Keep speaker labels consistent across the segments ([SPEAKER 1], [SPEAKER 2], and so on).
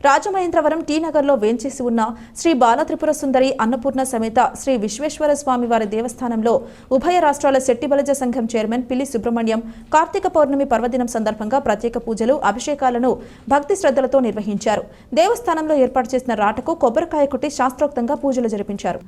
[SPEAKER 1] Rajamahendravaram tea నగర్లో వేంచేసి ఉన్న శ్రీ బాలత్రిపుర సుందరి అన్నపూర్ణ సమేత శ్రీ విశ్వేశ్వర స్వామి వారి దేవస్థానంలో ఉభయ రాష్ట్రాల శెట్టి బలిజ సంఘం చైర్మన్ పిల్లి సుబ్రహ్మణ్యం కార్తీక పౌర్ణమి పర్వదినం సందర్భంగా ప్రత్యేక పూజలు అభిషేకాలను భక్తి శ్రద్ధలతో నిర్వహించారు. దేవస్థానంలో ఏర్పాటు చేసిన రాటకు కొబ్బరికాయ కొట్టి శాస్త్రోక్తంగా పూజలు జరిపించారు.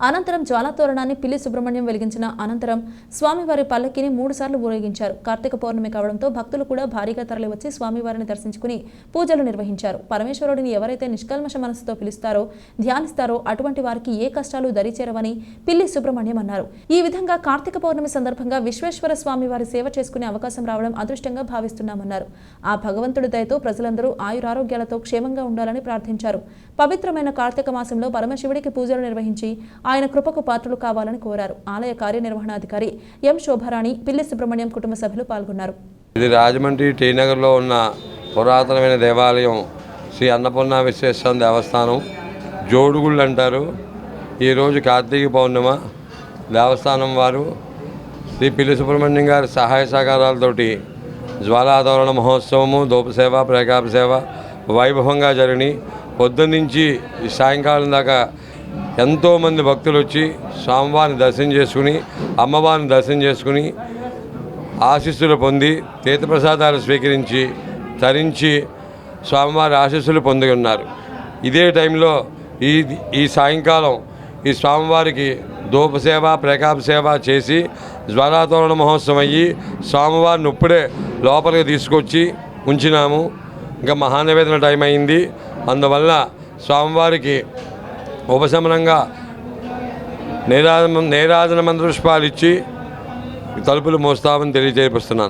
[SPEAKER 1] అనంతరం జ్వాలాతోరణాన్ని పిల్లి సుబ్రహ్మణ్యం వెలిగించిన అనంతరం స్వామివారి పల్లకిని 3 సార్లు ఊరేగించారు. కార్తీక పౌర్ణమి కావడంతో భక్తులు కూడా భారీగా తరలివచ్చి స్వామివారిని దర్శించుకుని పూజలు నిర్వహించారు. పరమేశ్వరుడిని ఎవరైతే నిష్కల్మష మనసుతో పిలుస్తారో ధ్యానిస్తారో అటువంటి వారికి ఏ కష్టాలు దరిచేరవని పిల్లి సుబ్రహ్మణ్యం అన్నారు. ఈ విధంగా కార్తీక పౌర్ణమి సందర్భంగా విశ్వేశ్వర స్వామివారి సేవ చేసుకునే అవకాశం రావడం అదృష్టంగా భావిస్తున్నామన్నారు. ఆ భగవంతుడి దయతో ప్రజలందరూ ఆయురారోగ్యాలతో క్షేమంగా ఉండాలని ప్రార్థించారు. పవిత్రమైన కార్తీక మాసంలో పరమశివుడికి పూజలు నిర్వహించి ఆయన కృపకు పాత్రలు కావాలని కోరారు. ఆలయ కార్యనిర్వహణాధికారి ఎం శోభారాణి, పిల్లి సుబ్రహ్మణ్యం కుటుంబ సభ్యులు పాల్గొన్నారు.
[SPEAKER 2] ఇది రాజమండ్రి టీ నగర్లో ఉన్న పురాతనమైన దేవాలయం శ్రీ అన్నపూర్ణ విశ్వేశ్వర దేవస్థానం. జోడుగుళ్ళు అంటారు. ఈరోజు కార్తీక పౌర్ణమ. దేవస్థానం వారు శ్రీ పిల్లి సుబ్రహ్మణ్యం గారి సహాయ సహకారాలతోటి జ్వాలాతోరణ మహోత్సవము, దూపసేవ, ప్రేకాప సేవ వైభవంగా జరిగి పొద్దున్నుంచి ఈ సాయంకాలం దాకా ఎంతోమంది భక్తులు వచ్చి స్వామివారిని దర్శనం చేసుకుని, అమ్మవారిని దర్శనం చేసుకుని ఆశీస్సులు పొంది తీర్థప్రసాదాలు స్వీకరించి తరించి స్వామివారి ఆశీస్సులు పొంది ఉన్నారు. ఇదే టైంలో ఈ సాయంకాలం ఈ స్వామివారికి ధూపసేవ, ప్రేకాప సేవ చేసి జ్వాలాతోరణ మహోత్సవం అయ్యి స్వామివారిని ఇప్పుడే లోపలికి తీసుకొచ్చి ఉంచినాము. ఇంకా మహానివేదన టైం అయింది. అందువల్ల స్వామివారికి ఉపశమనంగా నీరాజన మంత్రపుష్పాలు ఇచ్చి తలుపులు మోస్తామని తెలియజేపిస్తున్నాను.